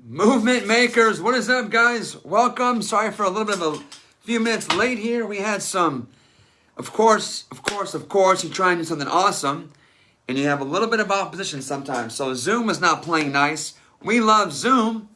Movement makers, what is up, guys? Welcome. Sorry for a little bit of a few minutes late here. We had some, of course, you try and do something awesome, and you have a little bit of opposition sometimes. So Zoom is not playing nice. We love Zoom.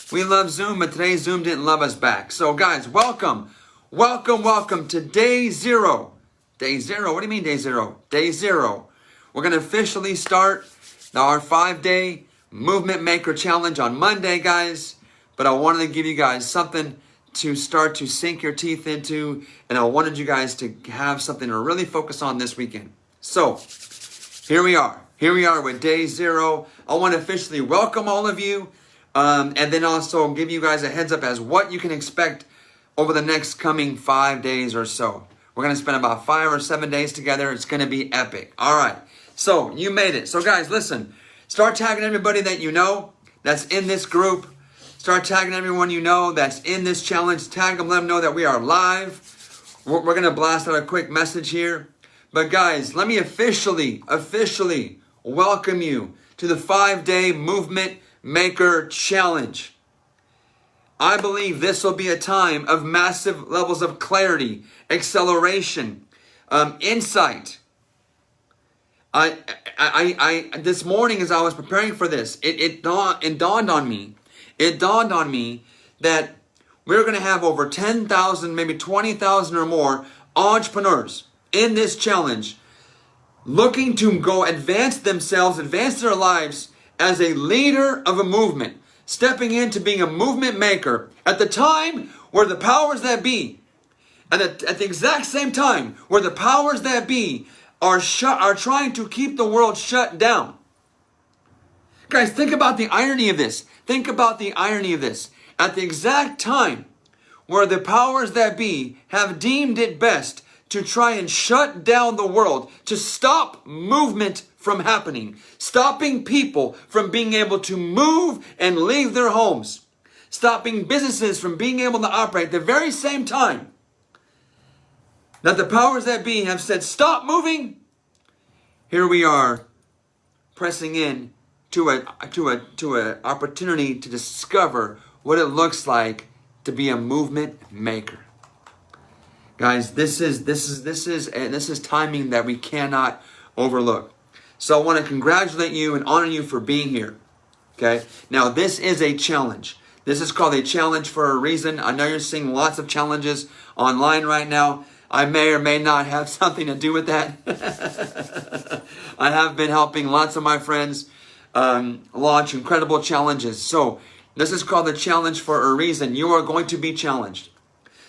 But today Zoom didn't love us back. So guys, welcome to day zero. Day zero, what do you mean day zero? Day zero. We're going to officially start our 5-day Movement Maker Challenge on Monday, guys. But I wanted to give you guys something to start to sink your teeth into. And I wanted you guys to have something to really focus on this weekend. So, here we are. Here we are with day zero. I want to officially welcome all of you. And then also give you guys a heads up as what you can expect over the next coming 5 days or so. We're going to spend about 5 or 7 days together. It's going to be epic. All right. So, you made it. So, guys, listen. Start tagging everybody that you know that's in this group. Start tagging everyone you know that's in this challenge. Tag them, let them know that we are live. We're going to blast out a quick message here. But guys, let me officially welcome you to the 5-day Movement Maker Challenge. I believe this will be a time of massive levels of clarity, acceleration, insight. I this morning as I was preparing for this, it dawned on me that we're going to have over 10,000, maybe 20,000 or more entrepreneurs in this challenge looking to go advance their lives as a leader of a movement, stepping into being a movement maker at the time where the powers that be, and at the exact same time where the powers that be are trying to keep the world shut down. Guys, think about the irony of this. At the exact time where the powers that be have deemed it best to try and shut down the world, to stop movement from happening, stopping people from being able to move and leave their homes, stopping businesses from being able to operate at the very same time that the powers that be have said, stop moving. Here we are pressing in to an opportunity to discover what it looks like to be a movement maker. Guys, this is timing that we cannot overlook. So I want to congratulate you and honor you for being here. Okay? Now this is a challenge. This is called a challenge for a reason. I know you're seeing lots of challenges online right now. I may or may not have something to do with that. I have been helping lots of my friends launch incredible challenges. So this is called the challenge for a reason. You are going to be challenged.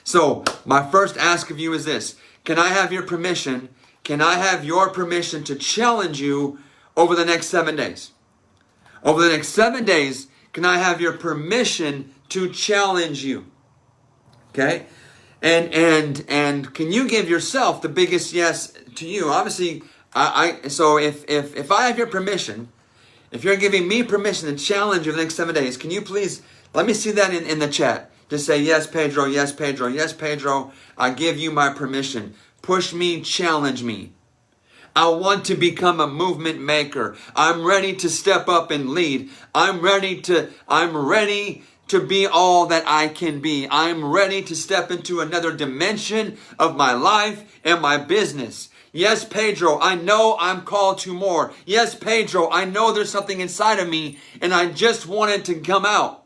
So my first ask of you is this. Can I have your permission? Can I have your permission to challenge you over the next 7 days? Over the next 7 days, can I have your permission to challenge you? Okay? And can you give yourself the biggest yes to you? Obviously, so if I have your permission, if you're giving me permission to challenge you the next 7 days, can you please let me see that in the chat? Just say yes, Pedro, yes, Pedro, yes, Pedro. I give you my permission. Push me, challenge me. I want to become a movement maker. I'm ready to step up and lead. I'm ready to be all that I can be. I'm ready to step into another dimension of my life and my business. Yes, Pedro, I know I'm called to more. Yes, Pedro, I know there's something inside of me and I just want it to come out.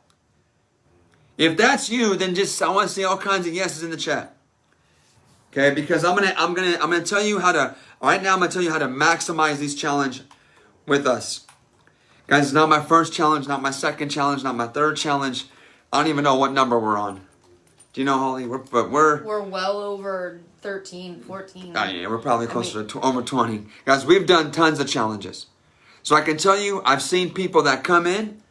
If that's you, then I want to see all kinds of yeses in the chat. Okay, because I'm gonna tell you how to maximize these challenge with us. Guys, it's not my first challenge, not my second challenge, not my third challenge. I don't even know what number we're on. Do you know, Holly? We're well over 13, 14. Yeah, we're probably closer to over 20. Guys, we've done tons of challenges. So I can tell you, I've seen people that come in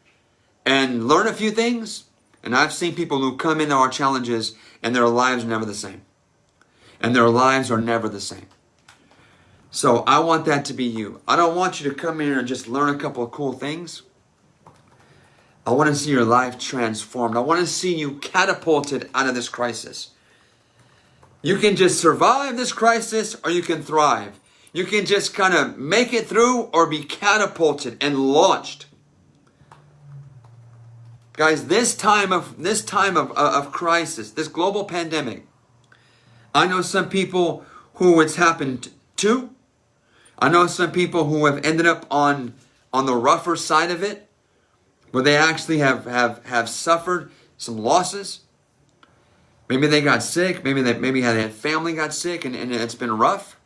and learn a few things, and I've seen people who come into our challenges and their lives are never the same. And their lives are never the same. So I want that to be you. I don't want you to come here and just learn a couple of cool things. I want to see your life transformed. I want to see you catapulted out of this crisis. You can just survive this crisis or you can thrive. You can just kind of make it through or be catapulted and launched. Guys, this time of crisis, this global pandemic, I know some people who it's happened to. I know some people who have ended up on the rougher side of it, where they actually have suffered some losses. Maybe they got sick. Maybe they had family got sick, and it's been rough.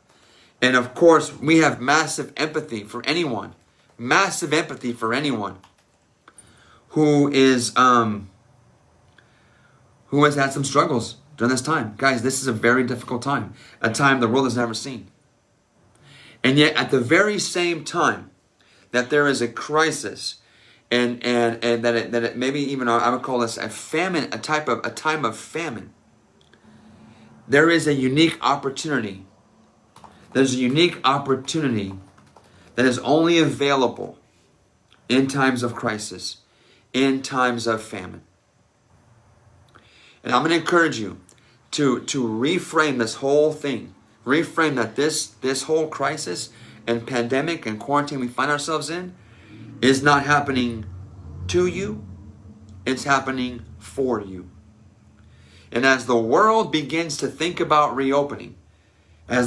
And of course, we have massive empathy for anyone. Massive empathy for anyone who has had some struggles during this time. Guys, this is a very difficult time. A time the world has never seen. And yet at the very same time that there is a crisis and that it maybe even I would call this a famine, a time of famine, there is a unique opportunity. There's a unique opportunity that is only available in times of crisis, in times of famine. And I'm going to encourage you to reframe this whole thing. Reframe that this whole crisis and pandemic and quarantine we find ourselves in is not happening to you. It's happening for you. And as the world begins to think about reopening, I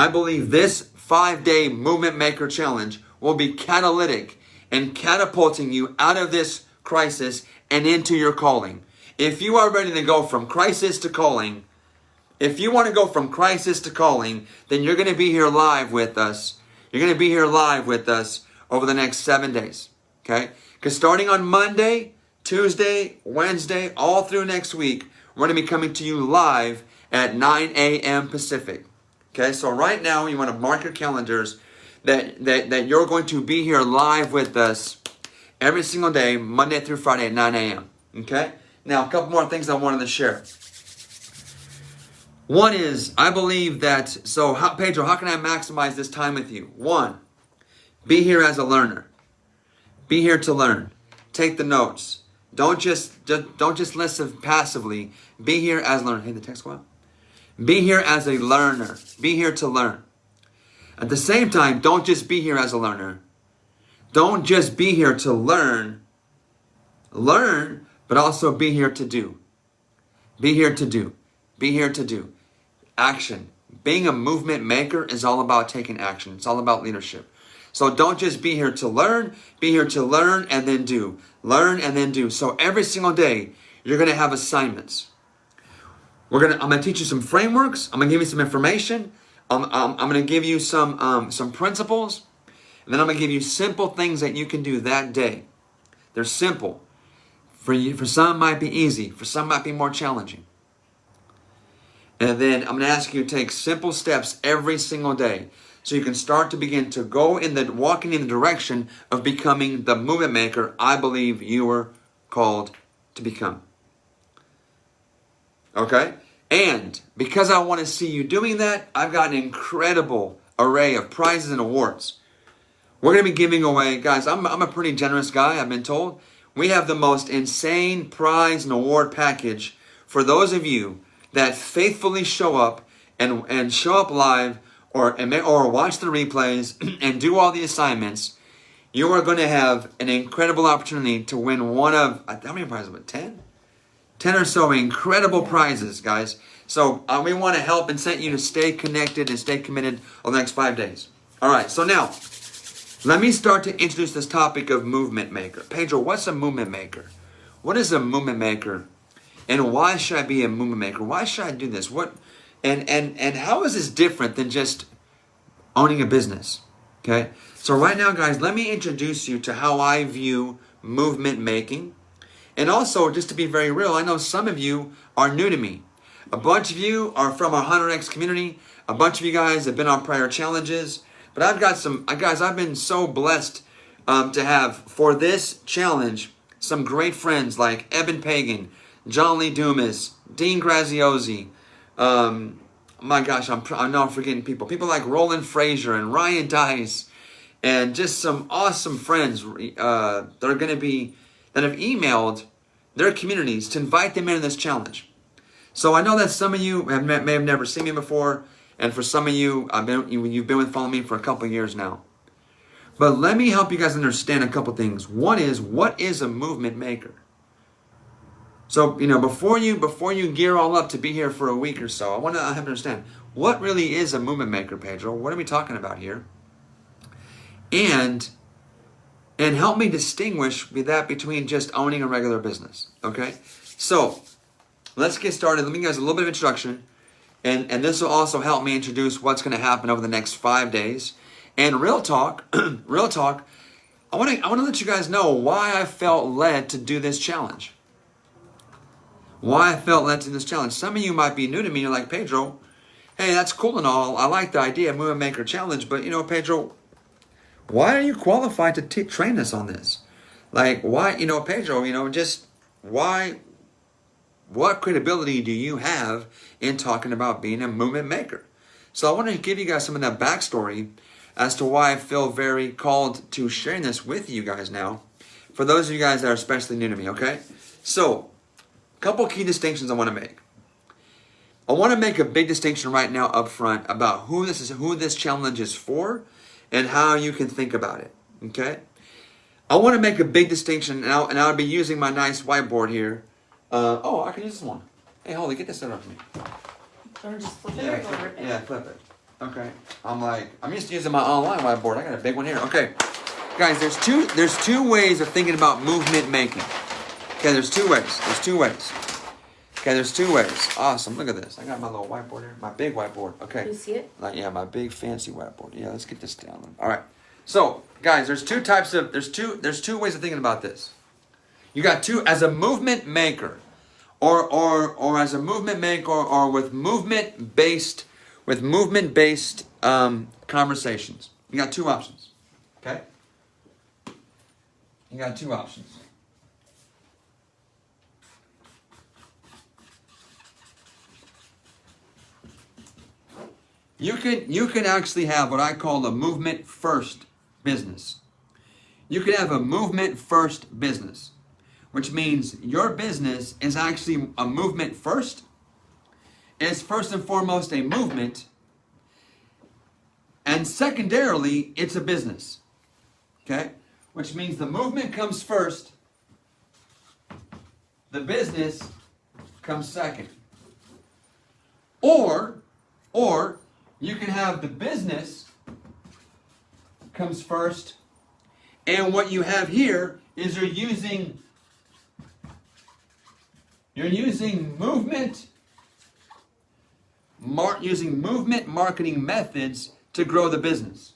believe this 5-day Movement Maker Challenge will be catalytic in catapulting you out of this crisis and into your calling. If you are ready to go from crisis to calling, if you want to go from crisis to calling, then you're going to be here live with us. You're going to be here live with us over the next 7 days. Okay? Because starting on Monday, Tuesday, Wednesday, all through next week, we're going to be coming to you live at 9 a.m. Pacific. Okay, so right now you want to mark your calendars that you're going to be here live with us every single day, Monday through Friday at 9 a.m. Okay? Now, a couple more things I wanted to share. One is, I believe that, Pedro, how can I maximize this time with you? One, be here as a learner. Be here to learn. Take the notes. Don't just listen passively. Be here as a learner. Hey, the text go out. Be here as a learner. Be here to learn. At the same time, don't just be here as a learner. Don't just be here to learn. Learn, but also be here to do. Be here to do. Be here to do. Action. Being a movement maker is all about taking action. It's all about leadership. So don't just be here to learn. Be here to learn and then do. Learn and then do. So every single day, you're going to have assignments. I'm going to teach you some frameworks. I'm going to give you some information. I'm going to give you some principles. And then I'm going to give you simple things that you can do that day. They're simple. For you, for some it might be easy. For some it might be more challenging. And then I'm going to ask you to take simple steps every single day, so you can start to begin to walking in the direction of becoming the movement maker I believe you were called to become. Okay? And because I want to see you doing that, I've got an incredible array of prizes and awards. We're going to be giving away, guys, I'm a pretty generous guy, I've been told. We have the most insane prize and award package for those of you that faithfully show up and show up live or watch the replays and do all the assignments. You are going to have an incredible opportunity to win one of, how many prizes? 10? 10 or so incredible prizes, guys. So we want to help and incent you to stay connected and stay committed over the next 5 days. All right, so now, let me start to introduce this topic of movement maker. Pedro, what's a movement maker? What is a movement maker? And why should I be a movement maker? Why should I do this? And how is this different than just owning a business? Okay? So right now, guys, let me introduce you to how I view movement making. And also, just to be very real, I know some of you are new to me. A bunch of you are from our 100X community. A bunch of you guys have been on prior challenges. But I've got some, guys, I've been so blessed to have, for this challenge, some great friends like Eben Pagan, John Lee Dumas, Dean Graziosi. My gosh, I know I'm forgetting people. People like Roland Frazier and Ryan Dice. And just some awesome friends that have emailed their communities to invite them into this challenge. So I know that some of you may have never seen me before. And for some of you, you've been following me for a couple of years now. But let me help you guys understand a couple things. One is, what is a movement maker? So, before you gear all up to be here for a week or so, I want to have to understand, what really is a movement maker, Pedro? What are we talking about here? And help me distinguish that between just owning a regular business, okay? So, let's get started. Let me give you guys a little bit of introduction, and this will also help me introduce what's going to happen over the next 5 days. And real talk, I want to let you guys know why I felt led to do this challenge. Why I felt led to this challenge. Some of you might be new to me. You're like, Pedro, hey, that's cool and all. I like the idea of Movement Maker Challenge, but Pedro, why are you qualified to train us on this? Like, why, Pedro, just why? What credibility do you have in talking about being a movement maker? So I want to give you guys some of that backstory as to why I feel very called to sharing this with you guys now. For those of you guys that are especially new to me, okay? So, a couple key distinctions I want to make. I want to make a big distinction right now up front about who this challenge is for and how you can think about it, okay? I want to make a big distinction, and I'll be using my nice whiteboard here. I can use this one. Hey, Holly, get this set up for me. Or just flip it over. Yeah, flip it. Okay. I'm used to using my online whiteboard. I got a big one here. Okay. Guys, there's two ways of thinking about movement making. Okay, there's two ways. Okay, there's two ways. Awesome. Look at this. I got my little whiteboard here. My big whiteboard. Okay. You see it? My big fancy whiteboard. Yeah, let's get this down. All right. So, guys, there's two ways of thinking about this. You got two as a movement maker, or as a movement maker, or with movement based conversations. You got two options. Okay. You got two options. You can actually have what I call a movement first business. You can have a movement first business, which means your business is actually a movement first. It's first and foremost a movement, and secondarily, it's a business. Okay? Which means the movement comes first, the business comes second. Or you can have the business comes first, and what you have here is you're using movement marketing methods to grow the business.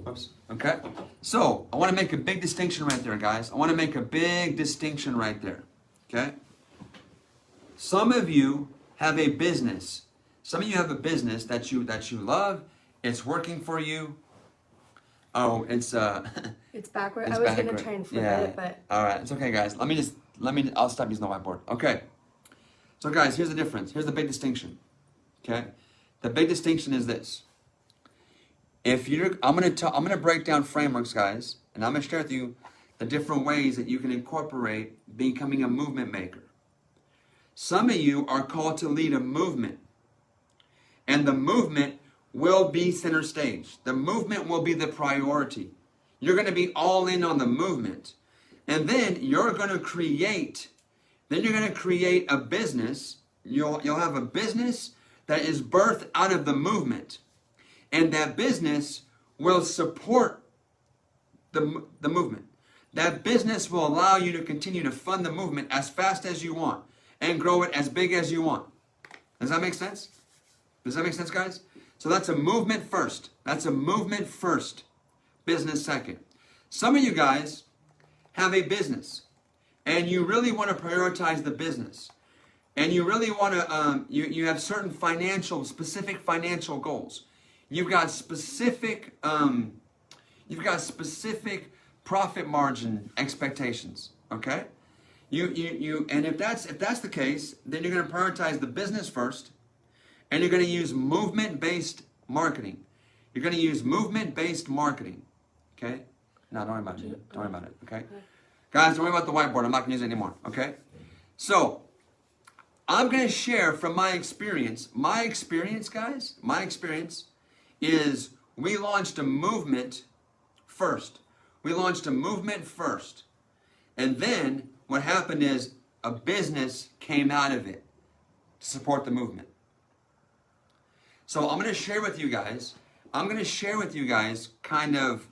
Oops. Okay? So, I want to make a big distinction right there, guys. I want to make a big distinction right there. Okay? Some of you have a business. Some of you have a business that you love. It's working for you. Oh, it's It's backward. I was gonna try and flip it, but all right, it's okay, guys. I'll stop using the whiteboard. Okay. So, guys, here's the difference. Here's the big distinction. Okay, the big distinction is this. I'm gonna break down frameworks, guys, and I'm gonna share with you the different ways that you can incorporate becoming a movement maker. Some of you are called to lead a movement, and the movement will be center stage. The movement will be the priority. You're going to be all in on the movement, and then you're going to create a business. You'll have a business that is birthed out of the movement, and that business will support the movement. That business will allow you to continue to fund the movement as fast as you want and grow it as big as you want. Does that make sense? Does that make sense, guys? So that's a movement first. That's a movement first. Business second. Some of you guys have a business and you really want to prioritize the business. And you really want to, you have certain specific financial goals. You've got specific profit margin expectations, okay? And if that's the case, then you're going to prioritize the business first, and you're going to use movement-based marketing. You're going to use movement-based marketing, okay? No, don't worry about it. Don't worry about it, okay? Guys, don't worry about the whiteboard. I'm not going to use it anymore, okay? So, I'm going to share from my experience. My experience, guys, my experience is we launched a movement first. We launched a movement first. And then what happened is a business came out of it to support the movement. So I'm going to share with you guys, kind of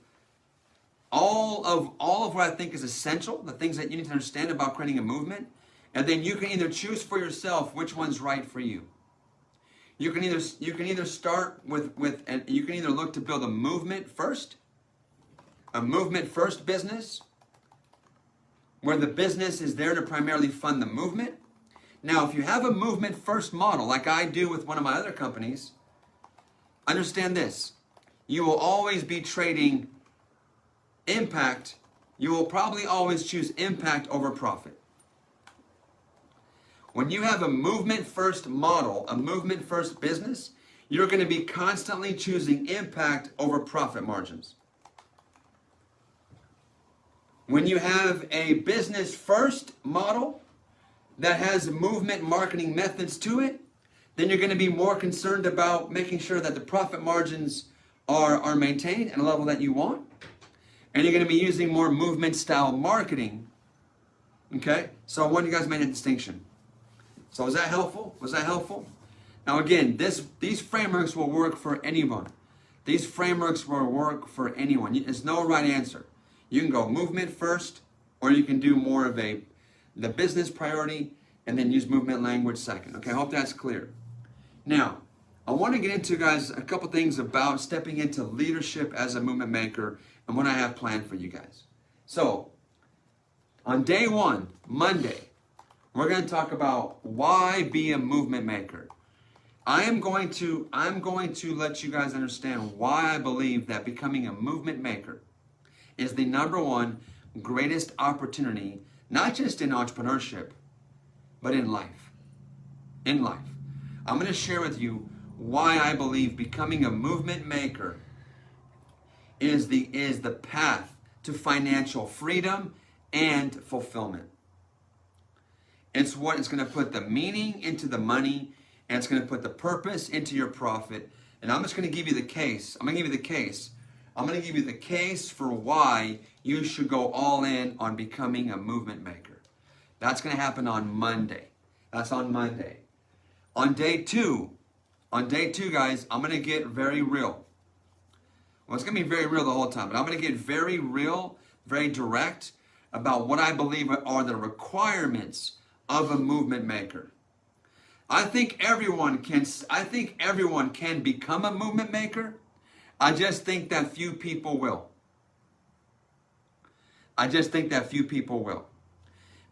all of what I think is essential, the things that you need to understand about creating a movement, and then you can either choose for yourself which one's right for you. You can either start and you can either look to build a movement first business, where the business is there to primarily fund the movement. Now, if you have a movement first model, like I do with one of my other companies, understand this. You will always be trading impact. You will probably always choose impact over profit. When you have a movement first model, a movement first business, you're going to be constantly choosing impact over profit margins. When you have a business first model that has movement marketing methods to it, then you're going to be more concerned about making sure that the profit margins are maintained at a level that you want. And you're going to be using more movement style marketing. Okay? So I want you guys to make a distinction. So was that helpful? Was that helpful? Now again, these frameworks will work for anyone. These frameworks will work for anyone. There's no right answer. You can go movement first, or you can do more of the business priority and then use movement language second. Okay, I hope that's clear. Now, I want to get into, guys, a couple things about stepping into leadership as a movement maker and what I have planned for you guys. So, on day one, Monday, we're going to talk about why be a movement maker. I'm going to let you guys understand why I believe that becoming a movement maker is the number one greatest opportunity, not just in entrepreneurship, but in life. In life. I'm going to share with you why I believe becoming a movement maker is the path to financial freedom and fulfillment. It's what it's going to put the meaning into the money, and it's going to put the purpose into your profit. And I'm just going to give you the case. I'm going to give you the case. I'm going to give you the case for why you should go all in on becoming a movement maker. That's going to happen on Monday. That's on Monday. On day two, guys, I'm going to get very real. Well, it's going to be very real the whole time, but I'm going to get very real, very direct about what I believe are the requirements of a movement maker. I think everyone can become a movement maker. I just think that few people will.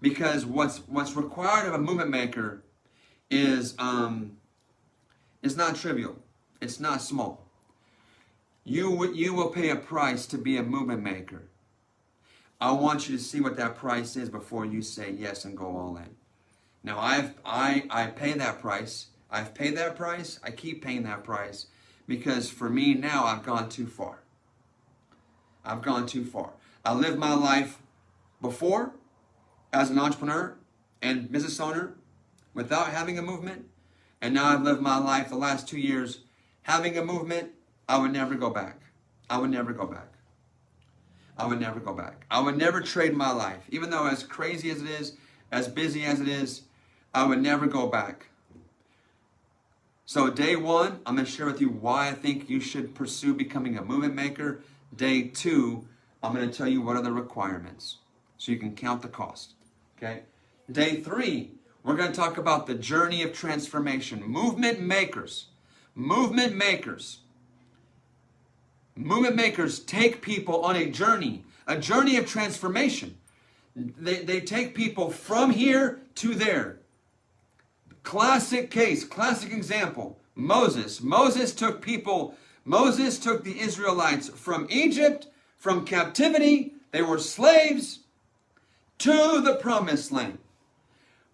Because what's required of a movement maker is not trivial. It's not small. You will pay a price to be a movement maker. I want you to see what that price is before you say yes and go all in. Now I pay that price. I've paid that price. I keep paying that price because for me now I've gone too far. I lived my life before as an entrepreneur and business owner without having a movement, and now I've lived my life the last 2 years having a movement. I would never go back. I would never trade my life. Even though as crazy as it is, as busy as it is, I would never go back. So day one, I'm going to share with you why I think you should pursue becoming a movement maker. Day two, I'm going to tell you what are the requirements so you can count the cost. Okay? Day three, we're going to talk about the journey of transformation. Movement makers take people on a journey of transformation. They take people from here to there. Classic case, classic example, Moses. Moses took the Israelites from Egypt, from captivity, they were slaves, to the promised land.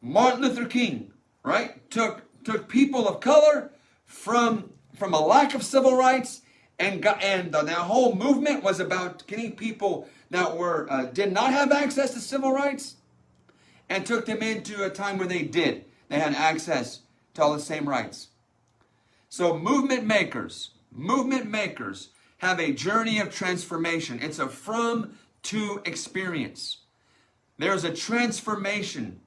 Martin Luther King, right, took people of color from a lack of civil rights, and that whole movement was about getting people that did not have access to civil rights, and took them into a time where they did. They had access to all the same rights. So movement makers have a journey of transformation. It's a from to experience. There's a transformation.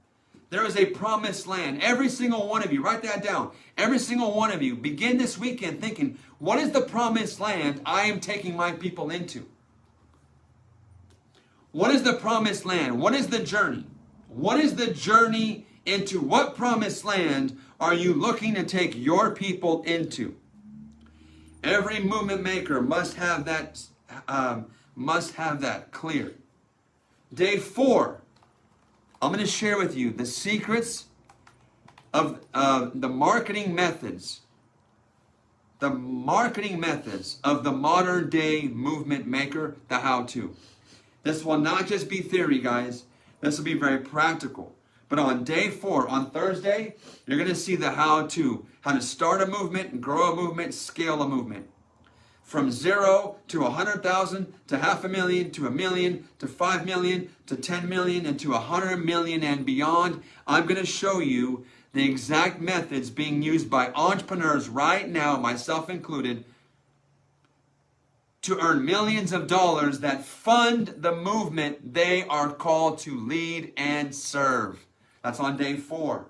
There is a promised land. Every single one of you, write that down. Every single one of you, begin this weekend thinking, what is the promised land I am taking my people into? What is the promised land? What is the journey? What is the journey into? What promised land are you looking to take your people into? Every movement maker must have that clear. Day 4, I'm going to share with you the secrets of the marketing methods. The marketing methods of the modern day movement maker, the how-to. This will not just be theory, guys. This will be very practical. But on day 4, on Thursday, you're going to see the how-to. How to start a movement, grow a movement, scale a movement. From 0 to 100,000 to 500,000 to 1 million to 5 million to 10 million and to 100 million and beyond. I'm going to show you the exact methods being used by entrepreneurs right now, myself included, to earn millions of dollars that fund the movement they are called to lead and serve. That's on day 4.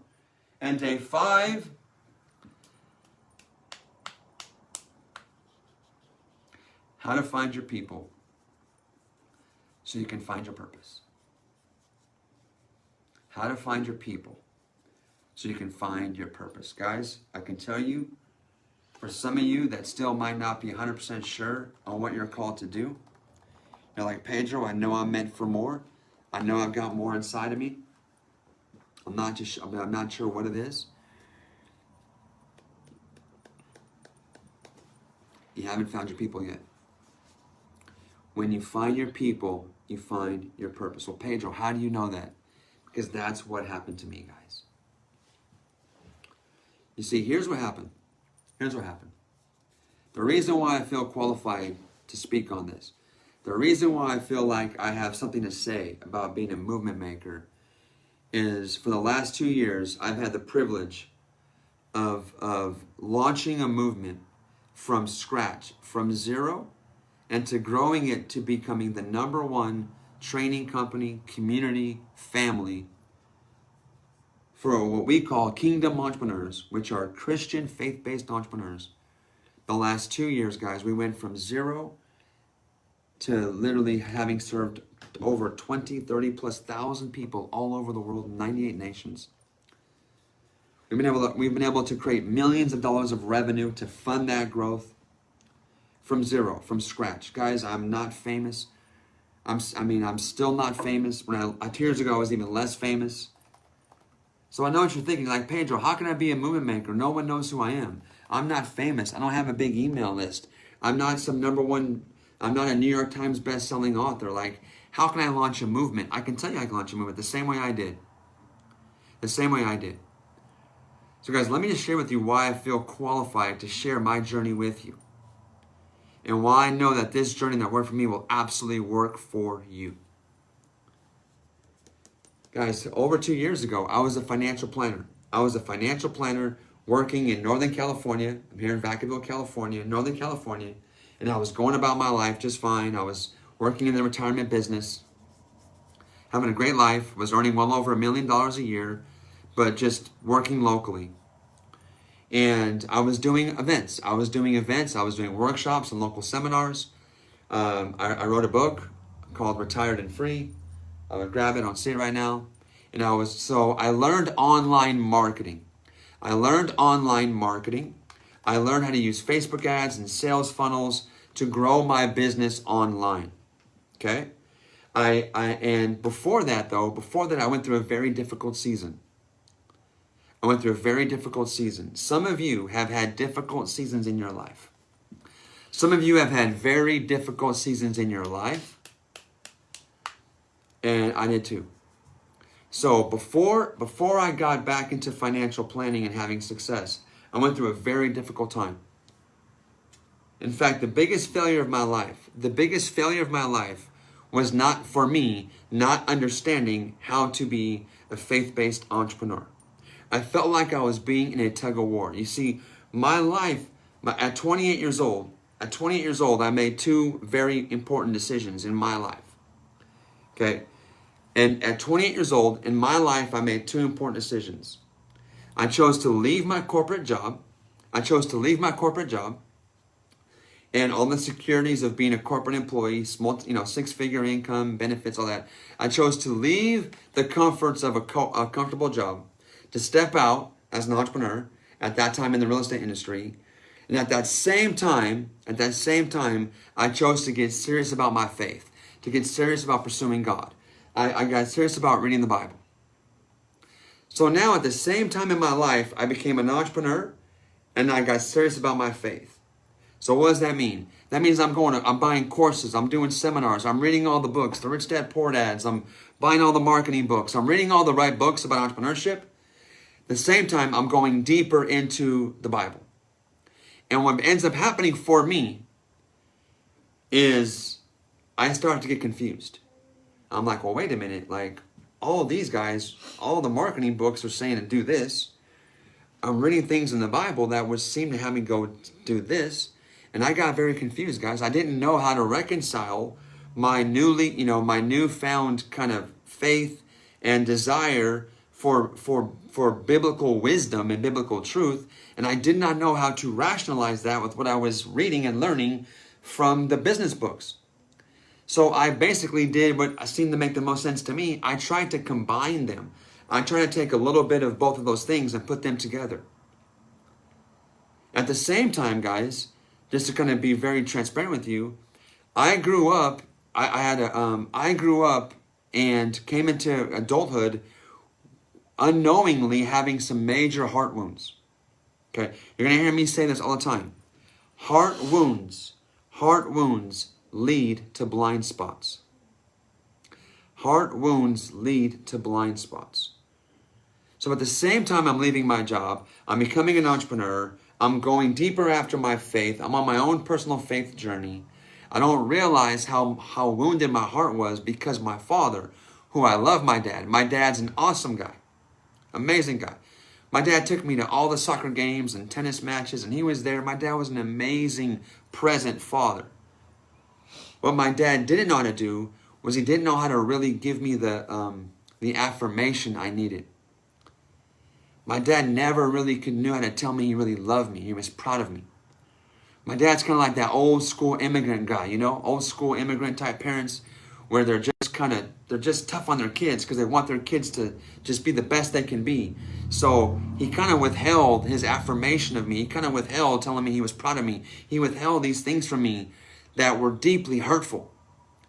And day 5, how to find your people so you can find your purpose. How to find your people so you can find your purpose. Guys, I can tell you, for some of you that still might not be 100% sure on what you're called to do, you're like, Pedro, I know I'm meant for more. I know I've got more inside of me. I'm not sure what it is. You haven't found your people yet. When you find your people, you find your purpose. Well, Pedro, how do you know that? Because that's what happened to me, guys. You see, here's what happened. Here's what happened. The reason why I feel qualified to speak on this, the reason why I feel like I have something to say about being a movement maker is for the last 2 years, I've had the privilege of launching a movement from scratch, from 0, and to growing it to becoming the #1 training company, community, family for what we call kingdom entrepreneurs, which are Christian faith-based entrepreneurs. The last 2 years, guys, we went from 0 to literally having served over 20, 30 plus thousand people all over the world in 98 nations. We've been able to create millions of dollars of revenue to fund that growth from 0, from scratch. Guys, I'm not famous. I'm still not famous. 2 years ago, I was even less famous. So I know what you're thinking, like, Pedro, how can I be a movement maker? No one knows who I am. I'm not famous. I don't have a big email list. I'm not I'm not a New York Times best-selling author. Like, how can I launch a movement? I can tell you I can launch a movement the same way I did. The same way I did. So guys, let me just share with you why I feel qualified to share my journey with you. And why I know that this journey that worked for me will absolutely work for you. Guys, over 2 years ago, I was a financial planner. I was a financial planner working in Northern California. I'm here in Vacaville, California, Northern California. And I was going about my life just fine. I was working in the retirement business, having a great life, was earning well over $1 million a year, but just working locally. And I was doing events. I was doing workshops and local seminars. I wrote a book called Retired and Free. I would grab it, I don't see it right now. And I learned online marketing. I learned how to use Facebook ads and sales funnels to grow my business online. Okay? And before that, I went through a very difficult season. Some of you have had difficult seasons in your life. Some of you have had very difficult seasons in your life. And I did too. So before I got back into financial planning and having success, I went through a very difficult time. In fact, the biggest failure of my life was not for me not understanding how to be a faith-based entrepreneur. I felt like I was being in a tug of war. You see, my life, at 28 years old, I made two very important decisions in my life. Okay? And at 28 years old, in my life, I made two important decisions. I chose to leave my corporate job. And all the securities of being a corporate employee, small, six-figure income, benefits, all that. I chose to leave the comforts of a comfortable job to step out as an entrepreneur at that time in the real estate industry. And at that same time, I chose to get serious about my faith, to get serious about pursuing God. I got serious about reading the Bible. So now at the same time in my life, I became an entrepreneur and I got serious about my faith. So what does that mean? That means I'm buying courses, I'm doing seminars, I'm reading all the books, the Rich Dad Poor Dads, I'm buying all the marketing books, I'm reading all the right books about entrepreneurship. At the same time, I'm going deeper into the Bible. And what ends up happening for me is I start to get confused. I'm like, well, wait a minute, like all these guys, all the marketing books are saying to do this. I'm reading things in the Bible that would seem to have me go do this. And I got very confused, guys. I didn't know how to reconcile my newfound kind of faith and desire for biblical wisdom and biblical truth. And I did not know how to rationalize that with what I was reading and learning from the business books. So I basically did what seemed to make the most sense to me. I tried to combine them. I tried to take a little bit of both of those things and put them together. At the same time, guys, just to kind of be very transparent with you, I grew up. I grew up and came into adulthood unknowingly having some major heart wounds. Okay, you're gonna hear me say this all the time. Heart wounds lead to blind spots. Heart wounds lead to blind spots. So at the same time I'm leaving my job, I'm becoming an entrepreneur, I'm going deeper after my faith, I'm on my own personal faith journey. I don't realize how wounded my heart was because my father, who I love, my dad's an awesome guy, amazing guy. My dad took me to all the soccer games and tennis matches and he was there. My dad was an amazing present father. What my dad didn't know how to do was he didn't know how to really give me the affirmation I needed. My dad never really knew how to tell me he really loved me. He was proud of me. My dad's kind of like that old school immigrant guy, old school immigrant type parents where they're just tough on their kids because they want their kids to just be the best they can be. So he kind of withheld his affirmation of me. He kind of withheld telling me he was proud of me. He withheld these things from me that were deeply hurtful.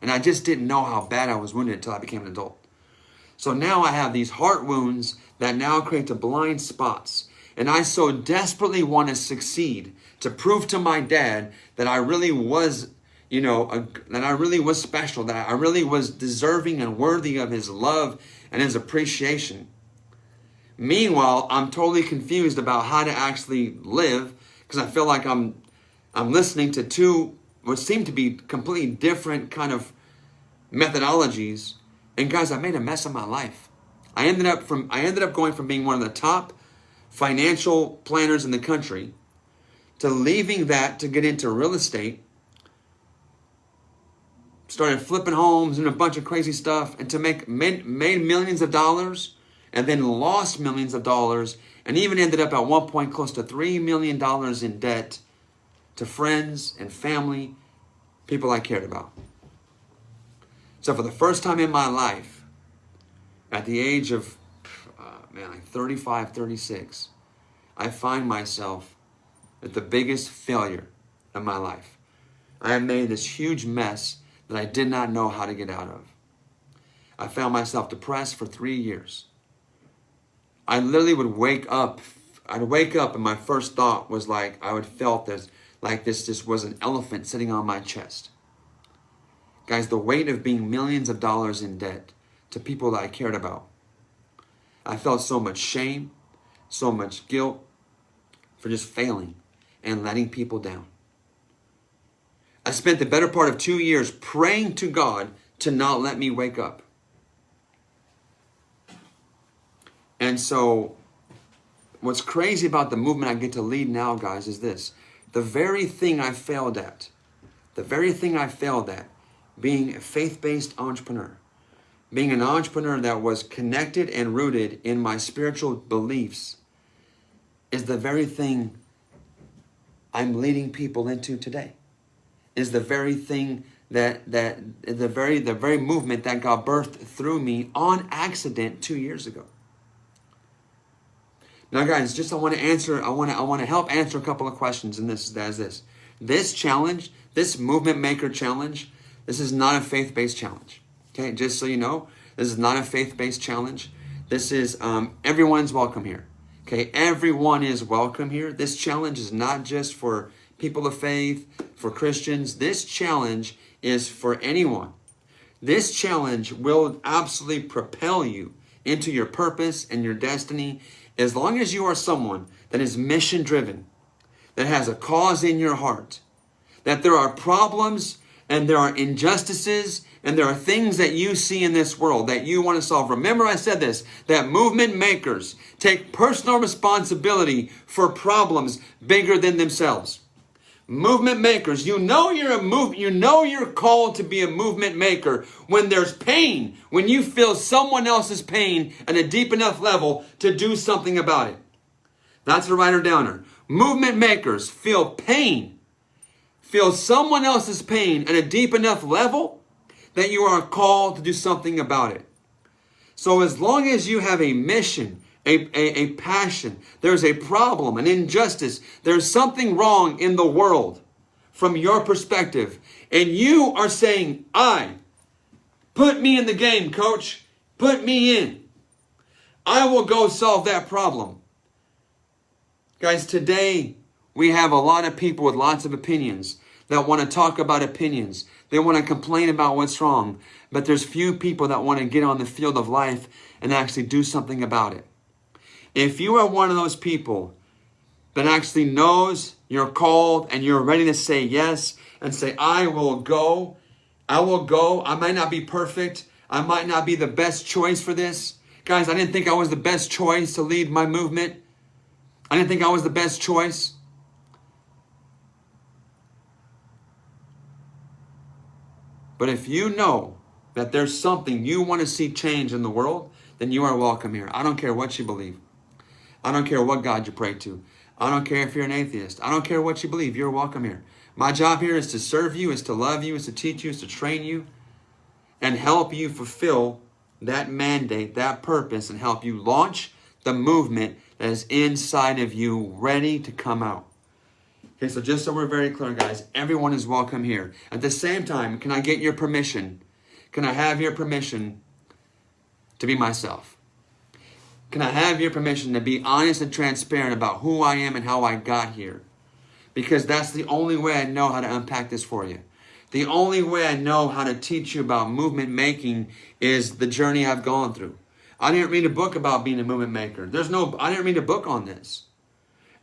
And I just didn't know how bad I was wounded until I became an adult. So now I have these heart wounds that now create the blind spots. And I so desperately want to succeed to prove to my dad that I really was, that I really was special, that I really was deserving and worthy of his love and his appreciation. Meanwhile, I'm totally confused about how to actually live because I feel like I'm listening to two what seem to be completely different kind of methodologies. And guys, I made a mess of my life. I ended up going from being one of the top financial planners in the country to leaving that to get into real estate. Started flipping homes and a bunch of crazy stuff and to made millions of dollars and then lost millions of dollars and even ended up at one point close to $3 million in debt to friends and family, people I cared about. So for the first time in my life, at the age of, 35, 36, I find myself at the biggest failure of my life. I have made this huge mess that I did not know how to get out of. I found myself depressed for 3 years. I literally would wake up. I'd wake up and my first thought was like, I would felt this, like this just was an elephant sitting on my chest. Guys, the weight of being millions of dollars in debt to people that I cared about. I felt so much shame, so much guilt for just failing and letting people down. I spent the better part of 2 years praying to God to not let me wake up. And so what's crazy about the movement I get to lead now, guys, is this. The very thing I failed at, being a faith-based entrepreneur, being an entrepreneur that was connected and rooted in my spiritual beliefs, is the very thing I'm leading people into today. Is the very thing the very movement that got birthed through me on accident 2 years ago. Now, guys, I want to help answer a couple of questions, and this challenge, this movement maker challenge, this is not a faith-based challenge. Okay, just so you know, this is not a faith-based challenge. This is everyone's welcome here. Okay, everyone is welcome here. This challenge is not just for people of faith, for Christians. This challenge is for anyone. This challenge will absolutely propel you into your purpose and your destiny, as long as you are someone that is mission driven, that has a cause in your heart, that there are problems and there are injustices and there are things that you see in this world that you want to solve. Remember, I said this, that movement makers take personal responsibility for problems bigger than themselves. Movement makers, you know you're called to be a movement maker when there's pain, when you feel someone else's pain at a deep enough level to do something about it. That's a writer downer. Movement makers feel pain, feel someone else's pain at a deep enough level that you are called to do something about it. So as long as you have a mission, a passion, there's a problem, an injustice, there's something wrong in the world from your perspective, and you are saying, put me in the game, coach, put me in. I will go solve that problem. Guys, today we have a lot of people with lots of opinions that want to talk about opinions. They want to complain about what's wrong, but there's few people that want to get on the field of life and actually do something about it. If you are one of those people that actually knows you're called and you're ready to say yes and say, I will go. I might not be perfect. I might not be the best choice for this. Guys, I didn't think I was the best choice to lead my movement. I didn't think I was the best choice. But if you know that there's something you want to see change in the world, then you are welcome here. I don't care what you believe. I don't care what God you pray to. I don't care if you're an atheist. I don't care what you believe. You're welcome here. My job here is to serve you, is to love you, is to teach you, is to train you, and help you fulfill that mandate, that purpose, and help you launch the movement that is inside of you, ready to come out. Okay, so just so we're very clear, guys, everyone is welcome here. At the same time, can I get your permission? Can I have your permission to be myself? Can I have your permission to be honest and transparent about who I am and how I got here? Because that's the only way I know how to unpack this for you. The only way I know how to teach you about movement making is the journey I've gone through. I didn't read a book about being a movement maker. I didn't read a book on this.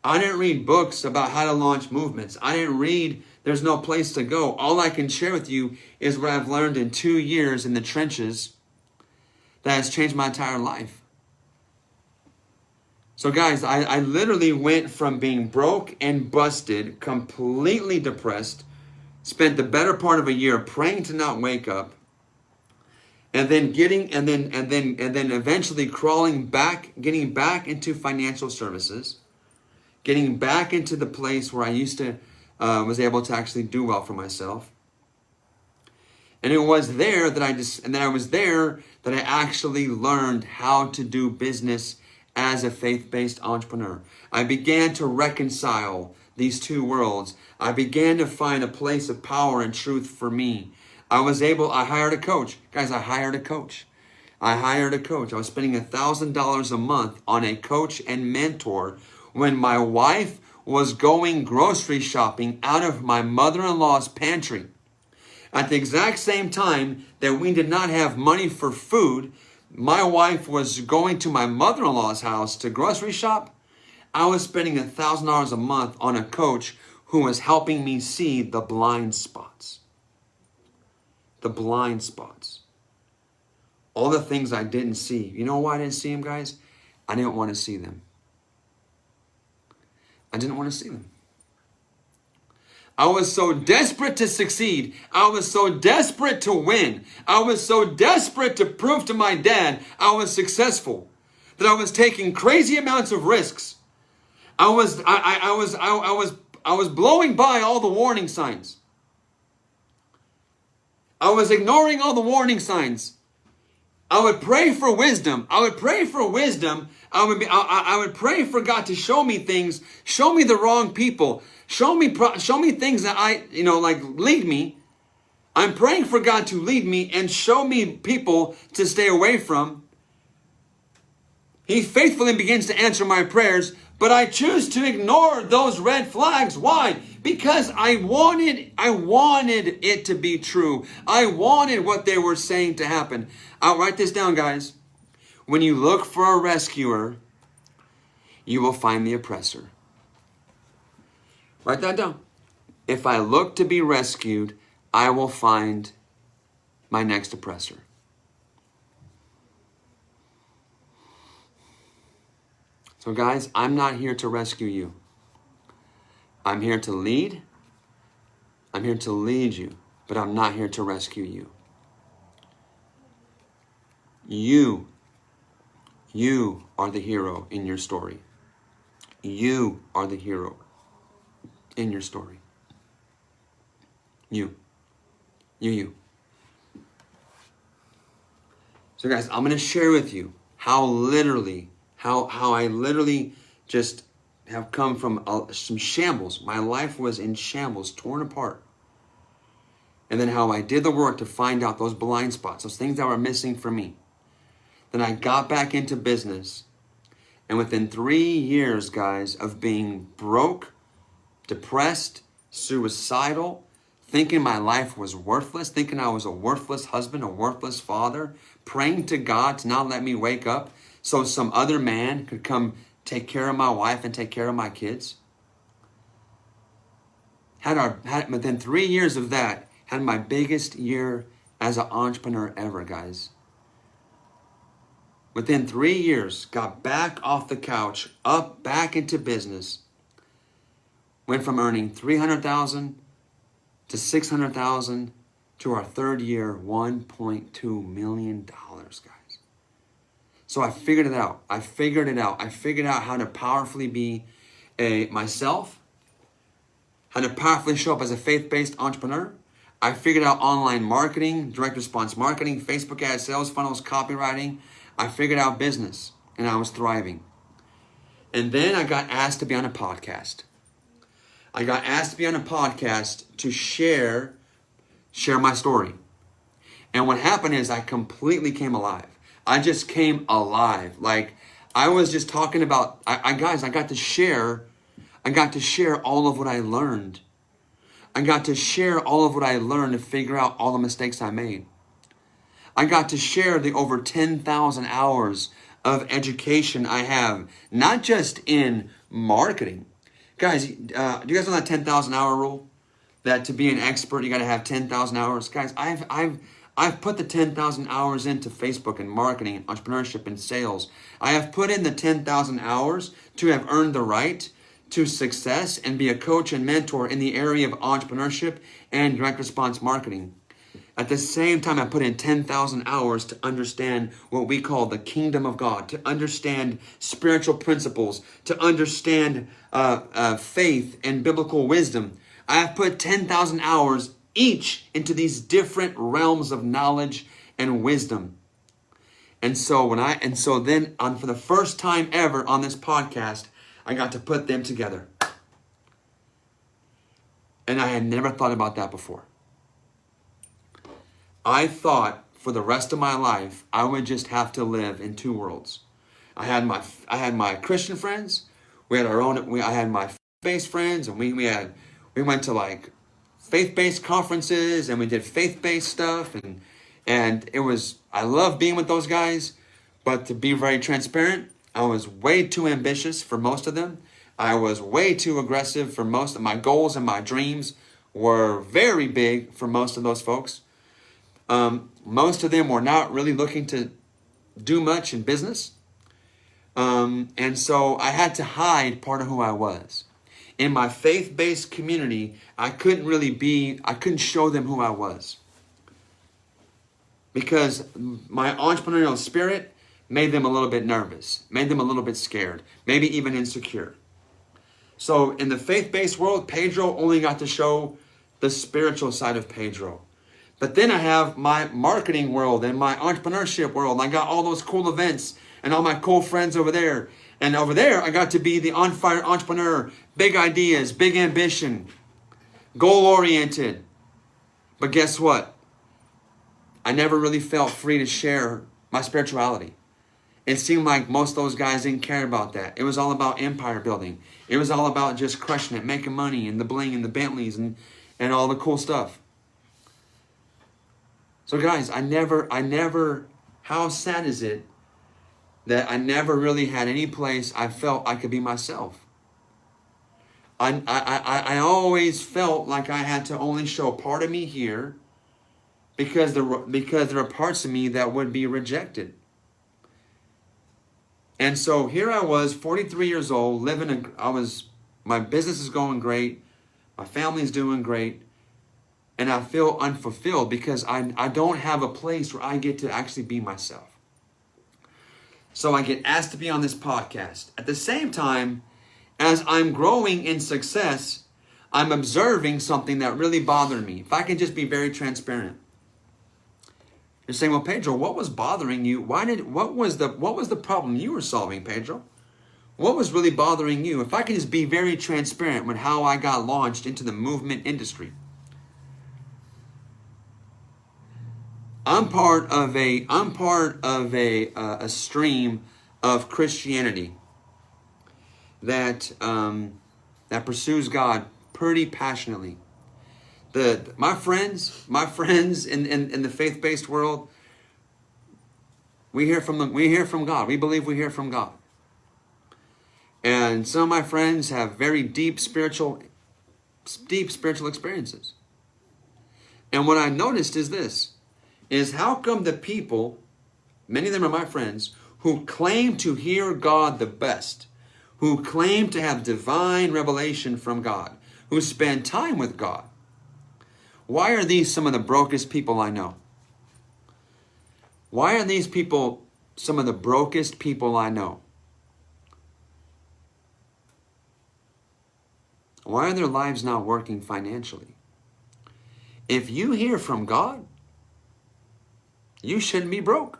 I didn't read books about how to launch movements. There's no place to go. All I can share with you is what I've learned in 2 years in the trenches that has changed my entire life. So guys, I literally went from being broke and busted, completely depressed, spent the better part of a year praying to not wake up, and then eventually getting back into financial services, getting back into the place where I used to was able to actually do well for myself. And it was there that I actually learned how to do business as a faith-based entrepreneur. I began to reconcile these two worlds. I began to find a place of power and truth for me. I hired a coach. Guys, I hired a coach. I was spending $1,000 a month on a coach and mentor when my wife was going grocery shopping out of my mother-in-law's pantry. At the exact same time that we did not have money for food, my wife was going to my mother-in-law's house to grocery shop. I was spending $1,000 a month on a coach who was helping me see the blind spots. The blind spots. All the things I didn't see. You know why I didn't see them, guys? I didn't want to see them. I didn't want to see them. I was so desperate to succeed. I was so desperate to win. I was so desperate to prove to my dad I was successful that I was taking crazy amounts of risks. I was blowing by all the warning signs. I was ignoring all the warning signs. I would pray for wisdom. I would pray for wisdom. I would pray for God to show me things, show me the wrong people, show me things that lead me. I'm praying for God to lead me and show me people to stay away from. He faithfully begins to answer my prayers, but I choose to ignore those red flags. Why? Because I wanted it to be true. I wanted what they were saying to happen. I'll write this down, guys. When you look for a rescuer, you will find the oppressor. Write that down. If I look to be rescued, I will find my next oppressor. So guys, I'm not here to rescue you. I'm here to lead. I'm here to lead you, but I'm not here to rescue you. You are the hero in your story. You are the hero in your story. You. So guys, I'm going to share with you how I literally just have come from some shambles. My life was in shambles, torn apart. And then how I did the work to find out those blind spots, those things that were missing for me. Then I got back into business. And within 3 years, guys, of being broke, depressed, suicidal, thinking my life was worthless, thinking I was a worthless husband, a worthless father, praying to God to not let me wake up so some other man could come take care of my wife and take care of my kids. Within 3 years of that, had my biggest year as an entrepreneur ever, guys. Within 3 years, got back off the couch, up back into business. Went from earning $300,000 to $600,000 to our third year, $1.2 million, guys. So I figured it out. I figured out how to powerfully be myself, how to powerfully show up as a faith-based entrepreneur. I figured out online marketing, direct response marketing, Facebook ads, sales funnels, copywriting. I figured out business, and I was thriving. And then I got asked to be on a podcast. I got asked to be on a podcast to share my story. And what happened is I completely came alive. I just came alive. Like I was just talking about, I got to share all of what I learned. I got to share all of what I learned to figure out all the mistakes I made. I got to share the over 10,000 hours of education I have, not just in marketing. Guys, do you guys know that 10,000 hour rule? That to be an expert, you got to have 10,000 hours. Guys, I've put the 10,000 hours into Facebook and marketing and entrepreneurship and sales. I have put in the 10,000 hours to have earned the right to success and be a coach and mentor in the area of entrepreneurship and direct response marketing. At the same time, I put in 10,000 hours to understand what we call the kingdom of God, to understand spiritual principles, to understand faith and biblical wisdom. I have put 10,000 hours each into these different realms of knowledge and wisdom. And so then for the first time ever on this podcast, I got to put them together. And I had never thought about that before. I thought for the rest of my life, I would just have to live in two worlds. I had my Christian friends. I had my faith-based friends, and we went to like faith-based conferences, and we did faith-based stuff, and it was, I love being with those guys, but to be very transparent, I was way too ambitious for most of them. I was way too aggressive for most of my goals, and my dreams were very big for most of those folks. Most of them were not really looking to do much in business. And so I had to hide part of who I was. in my faith-based community, I couldn't show them who I was. Because my entrepreneurial spirit made them a little bit nervous, made them a little bit scared, maybe even insecure. So in the faith-based world, Pedro only got to show the spiritual side of Pedro. But then I have my marketing world and my entrepreneurship world. I got all those cool events and all my cool friends over there. And over there, I got to be the on-fire entrepreneur, big ideas, big ambition, goal-oriented. But guess what? I never really felt free to share my spirituality. It seemed like most of those guys didn't care about that. It was all about empire building. It was all about just crushing it, making money, and the bling, and the Bentleys, and all the cool stuff. So guys, I never, how sad is it that I never really had any place I felt I could be myself? I always felt like I had to only show part of me here because there are parts of me that would be rejected. And so here I was, 43 years old, my business is going great, my family's doing great, and I feel unfulfilled because I don't have a place where I get to actually be myself. So I get asked to be on this podcast. At the same time, as I'm growing in success, I'm observing something that really bothered me. If I can just be very transparent. You're saying, well, Pedro, what was bothering you? What was the problem you were solving, Pedro? What was really bothering you? If I can just be very transparent with how I got launched into the movement industry. I'm part of a stream of Christianity that pursues God pretty passionately. My friends in the faith-based world, we hear from God. We believe we hear from God. And some of my friends have very deep spiritual experiences. And what I noticed is how come the people, many of them are my friends, who claim to hear God the best, who claim to have divine revelation from God, who spend time with God, why are these some of the brokest people I know? Why are these people some of the brokest people I know? Why are their lives not working financially? If you hear from God, you shouldn't be broke.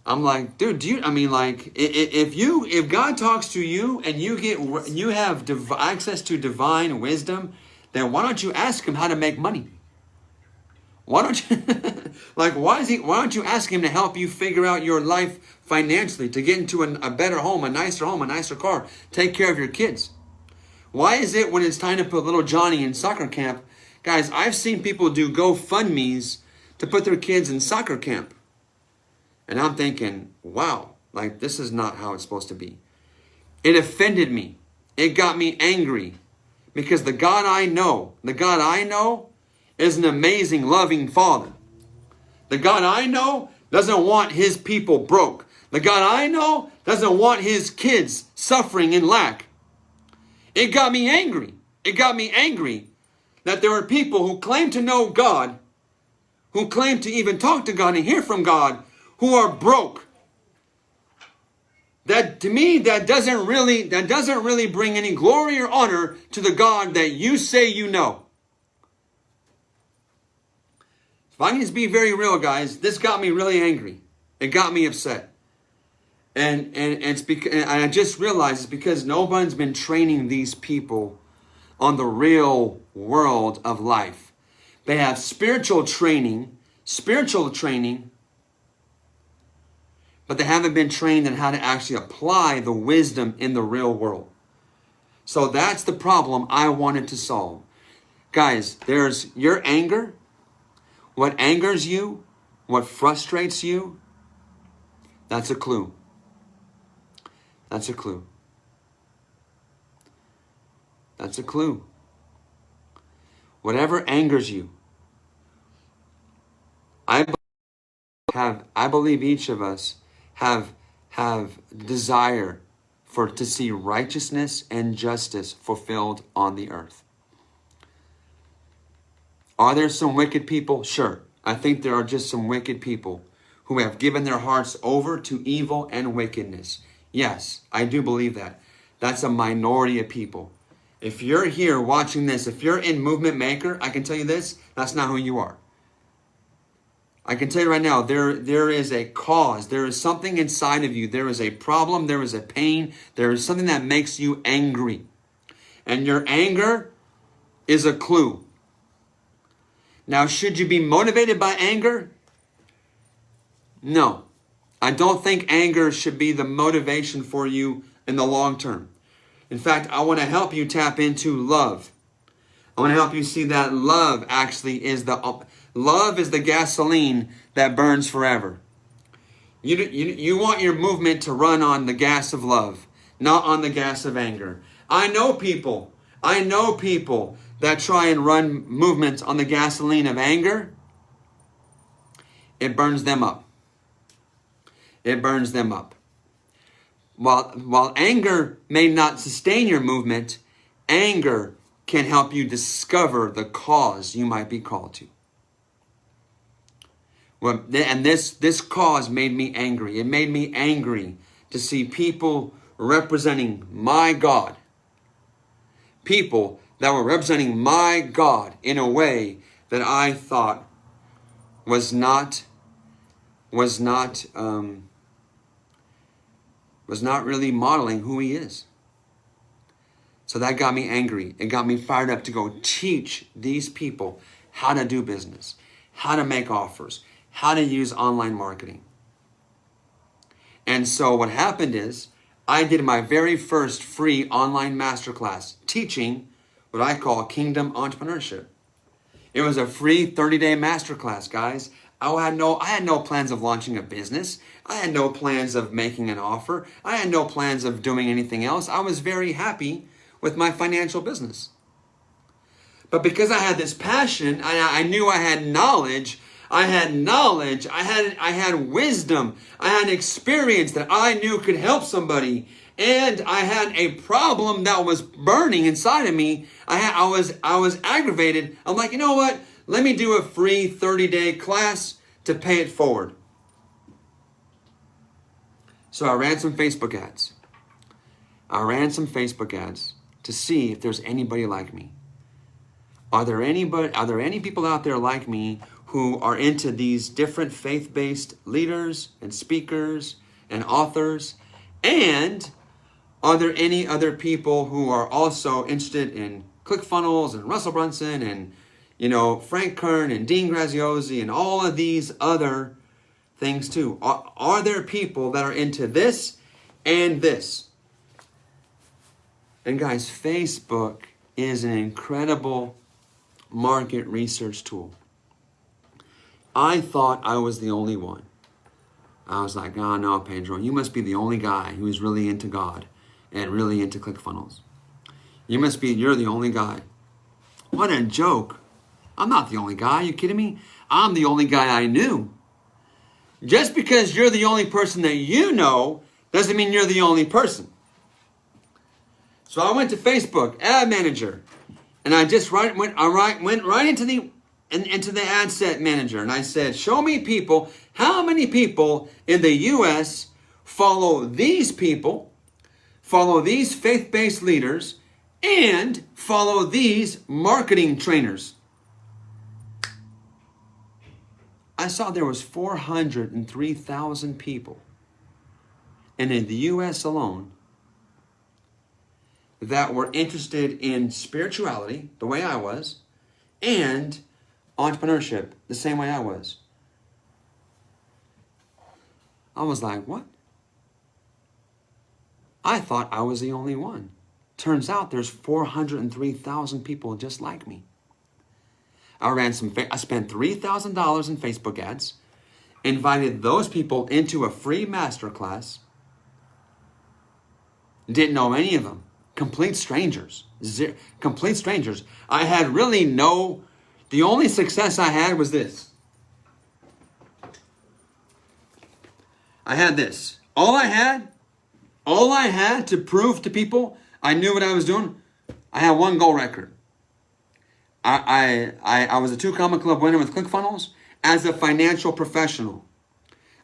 I'm like, dude, if God talks to you and you have access to divine wisdom, then why don't you ask him how to make money? Why don't you why don't you ask him to help you figure out your life financially, to get into a better home, a nicer car, take care of your kids? Why is it when it's time to put little Johnny in soccer camp, guys, I've seen people do GoFundMes to put their kids in soccer camp. And I'm thinking, wow, like this is not how it's supposed to be. It offended me. It got me angry because the God I know is an amazing, loving Father. The God I know doesn't want his people broke. The God I know doesn't want his kids suffering in lack. It got me angry. It got me angry that there are people who claim to know God, who claim to even talk to God and hear from God, who are broke. That to me, that doesn't really bring any glory or honor to the God that you say you know. If I can just be very real, guys, this got me really angry. It got me upset. And it's because, and I just realized it's because nobody's been training these people on the real world of life. They have spiritual training, but they haven't been trained in how to actually apply the wisdom in the real world. So that's the problem I wanted to solve. Guys, there's your anger. What angers you, what frustrates you, that's a clue. That's a clue. That's a clue. Whatever angers you, I believe each of us have desire to see righteousness and justice fulfilled on the earth. Are there some wicked people? Sure. I think there are just some wicked people who have given their hearts over to evil and wickedness. Yes, I do believe that. That's a minority of people. If you're here watching this, if you're in Movement Maker, I can tell you this, that's not who you are. I can tell you right now, there is a cause. There is something inside of you. There is a problem. There is a pain. There is something that makes you angry. And your anger is a clue. Now, should you be motivated by anger? No. I don't think anger should be the motivation for you in the long term. In fact, I want to help you tap into love. I want to help you see that love actually is the gasoline that burns forever. You want your movement to run on the gas of love, not on the gas of anger. I know people that try and run movements on the gasoline of anger. It burns them up. It burns them up. While anger may not sustain your movement, anger can help you discover the cause you might be called to. Well, and this cause made me angry. It made me angry to see people representing my God. People that were representing my God in a way that I thought was not really modeling who he is. So that got me angry. It got me fired up to go teach these people how to do business, how to make offers, how to use online marketing. And so what happened is I did my very first free online masterclass teaching what I call Kingdom Entrepreneurship. It was a free 30-day masterclass, guys. I had no plans of launching a business. I had no plans of making an offer. I had no plans of doing anything else. I was very happy with my financial business. But because I had this passion, I knew I had knowledge. I had wisdom. I had experience that I knew could help somebody. And I had a problem that was burning inside of me. I was aggravated. I'm like, you know what? Let me do a free 30-day class to pay it forward. So I ran some Facebook ads. To see if there's anybody like me. Are there any people out there like me who are into these different faith-based leaders and speakers and authors? And are there any other people who are also interested in ClickFunnels and Russell Brunson and Frank Kern and Dean Graziosi and all of these other things too? Are there people that are into this and this? And guys, Facebook is an incredible market research tool. I thought I was the only one. I was like, oh no, Pedro, you must be the only guy who is really into God and really into ClickFunnels. You're the only guy. What a joke. I'm not the only guy. Are you kidding me? I'm the only guy I knew. Just because you're the only person that you know doesn't mean you're the only person. So I went to Facebook, Ad Manager, and I just went right into the Ad Set Manager, and I said, show me people, how many people in the U.S. follow these people, follow these faith-based leaders, and follow these marketing trainers. I saw there was 403,000 people, and in the U.S. alone, that were interested in spirituality, the way I was, and entrepreneurship, the same way I was. I was like, what? I thought I was the only one. Turns out there's 403,000 people just like me. I spent $3,000 in Facebook ads, invited those people into a free masterclass, didn't know any of them. Complete strangers. Complete strangers. I had really the only success I had was this. I had this. All I had All I had to prove to people I knew what I was doing, I had one goal record. I was a 2 Comma Club winner with ClickFunnels as a financial professional.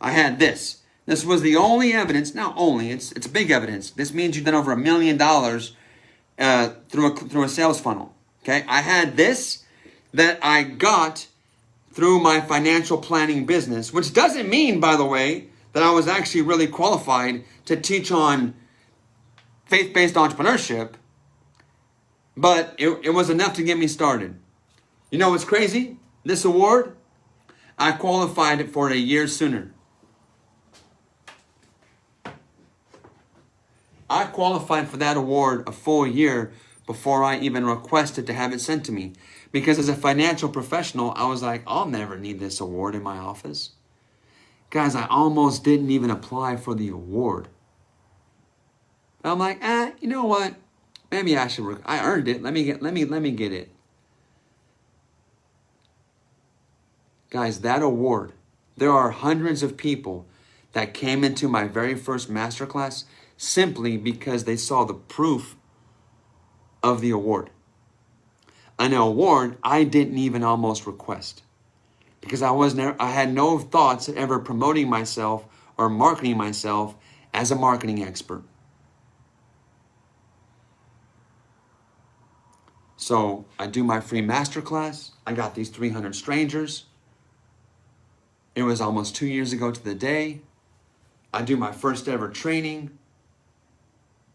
I had this. This was the only evidence, not only, it's big evidence. This means you've done over $1 million through a sales funnel. Okay, I had this that I got through my financial planning business, which doesn't mean, by the way, that I was actually really qualified to teach on faith-based entrepreneurship, but it was enough to get me started. You know what's crazy? This award, I qualified for it a year sooner. I qualified for that award a full year before I even requested to have it sent to me. Because as a financial professional, I was like, I'll never need this award in my office. Guys, I almost didn't even apply for the award. I'm like, you know what? Maybe I should. I earned it. Let me get it. Guys, that award. There are hundreds of people that came into my very first masterclass simply because they saw the proof of the award. An award I didn't even almost request because I had no thoughts of ever promoting myself or marketing myself as a marketing expert. So I do my free masterclass. I got these 300 strangers. It was almost 2 years ago to the day. I do my first ever training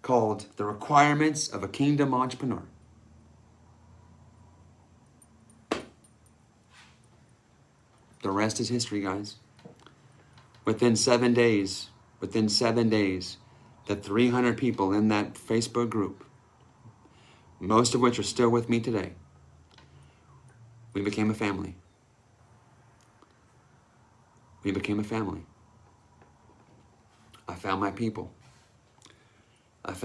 called The Requirements of a Kingdom Entrepreneur. The rest is history, guys. Within 7 days, the 300 people in that Facebook group, most of which are still with me today, we became a family. We became a family. I found my people. And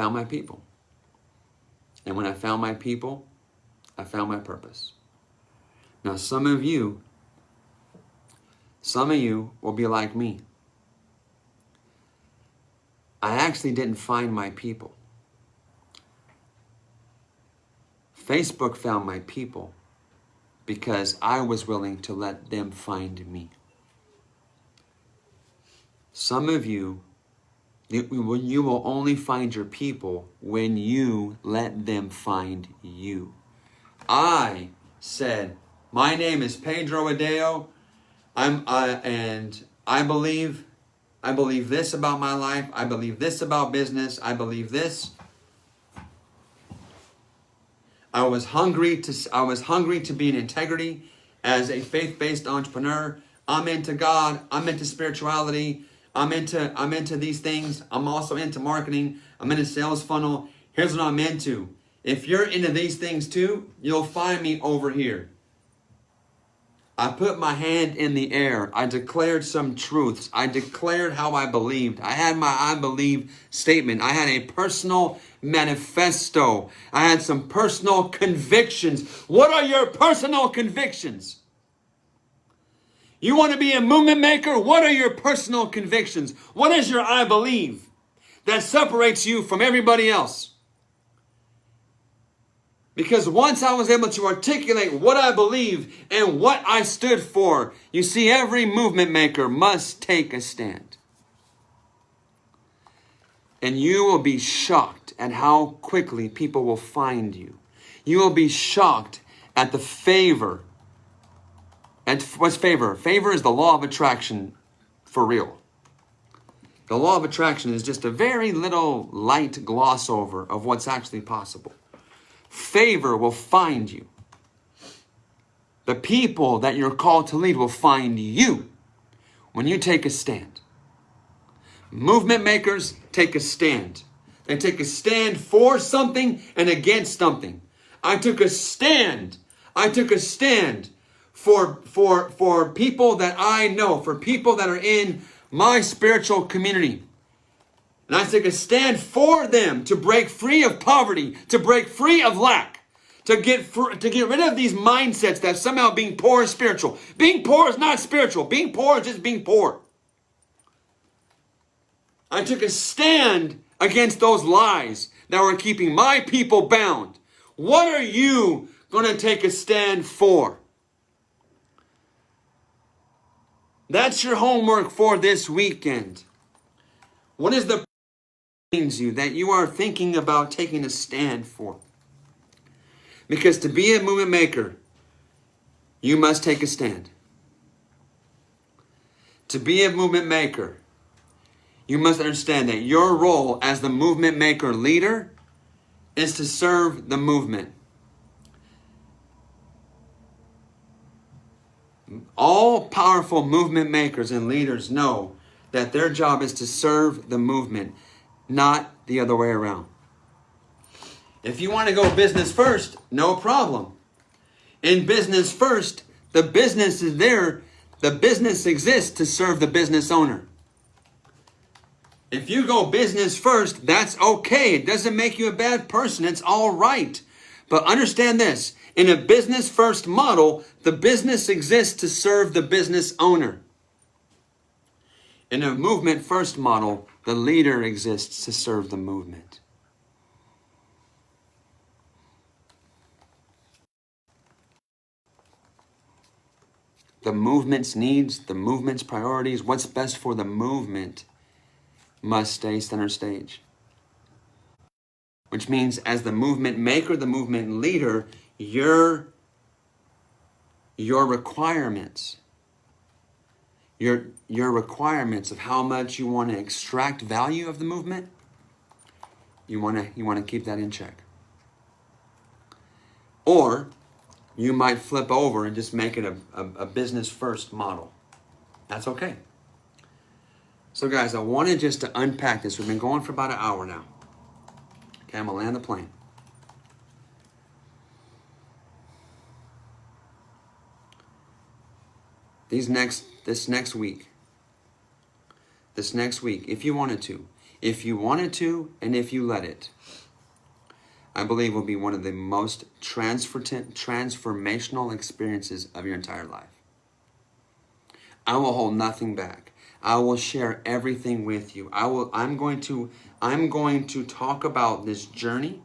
when I found my people, I found my purpose. Now, some of you will be like me. I actually didn't find my people. Facebook found my people because I was willing to let them find me. Some of you, you will only find your people when you let them find you. I said, my name is Pedro Adao. And I believe this about my life. I believe this about business. I believe this. I was hungry to be in integrity as a faith-based entrepreneur. I'm into God. I'm into spirituality. I'm into these things. I'm also into marketing. I'm into sales funnel. Here's what I'm into. If you're into these things too, you'll find me over here. I put my hand in the air. I declared some truths. I declared how I believed. I had my I believe statement. I had a personal manifesto. I had some personal convictions. What are your personal convictions? You want to be a movement maker? What are your personal convictions? What is your I believe that separates you from everybody else? Because once I was able to articulate what I believe and what I stood for, you see, every movement maker must take a stand. And you will be shocked at how quickly people will find you. You will be shocked at the favor. And what's favor? Favor is the law of attraction for real. The law of attraction is just a very little light gloss over of what's actually possible. Favor will find you. The people that you're called to lead will find you when you take a stand. Movement makers take a stand. They take a stand for something and against something. I took a stand. For people that I know, for people that are in my spiritual community. And I took a stand for them to break free of poverty, to break free of lack, to get rid of these mindsets that somehow being poor is spiritual. Being poor is not spiritual. Being poor is just being poor. I took a stand against those lies that were keeping my people bound? What are you going to take a stand for? That's your homework for this weekend. What is the things that you are thinking about taking a stand for? Because to be a movement maker, you must take a stand. To be a movement maker, you must understand that your role as the movement maker leader is to serve the movement. All powerful movement makers and leaders know that their job is to serve the movement, not the other way around. If you want to go business first, no problem. In business first, the business is there. The business exists to serve the business owner. If you go business first, that's okay. It doesn't make you a bad person. It's all right. But understand this. In a business first model, the business exists to serve the business owner. In a movement first model, the leader exists to serve the movement. The movement's needs, the movement's priorities, what's best for the movement must stay center stage. Which means as the movement maker, the movement leader, your requirements, your requirements of how much you want to extract value of the movement, you want to keep that in check. Or you might flip over and just make it a business first model. That's okay. So guys, I wanted just to unpack this. We've been going for about an hour now. Okay, I'm gonna land the plane. This next week, if you wanted to, and if you let it, I believe will be one of the most transformational experiences of your entire life. I will hold nothing back. I will share everything with you. I'm going to talk about this journey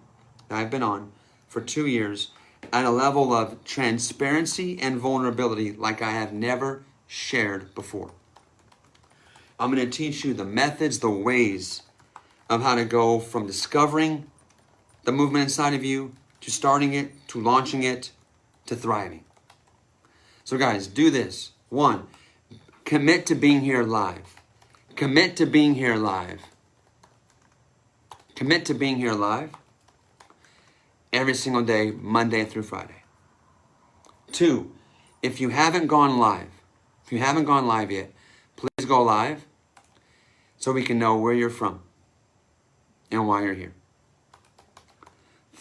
that I've been on for 2 years at a level of transparency and vulnerability like I have never shared before. I'm going to teach you the methods, the ways of how to go from discovering the movement inside of you to starting it, to launching it, to thriving. So guys, do this. 1, commit to being here live. Commit to being here live. Commit to being here live every single day, Monday through Friday. 2, if you haven't gone live yet, please go live so we can know where you're from and why you're here.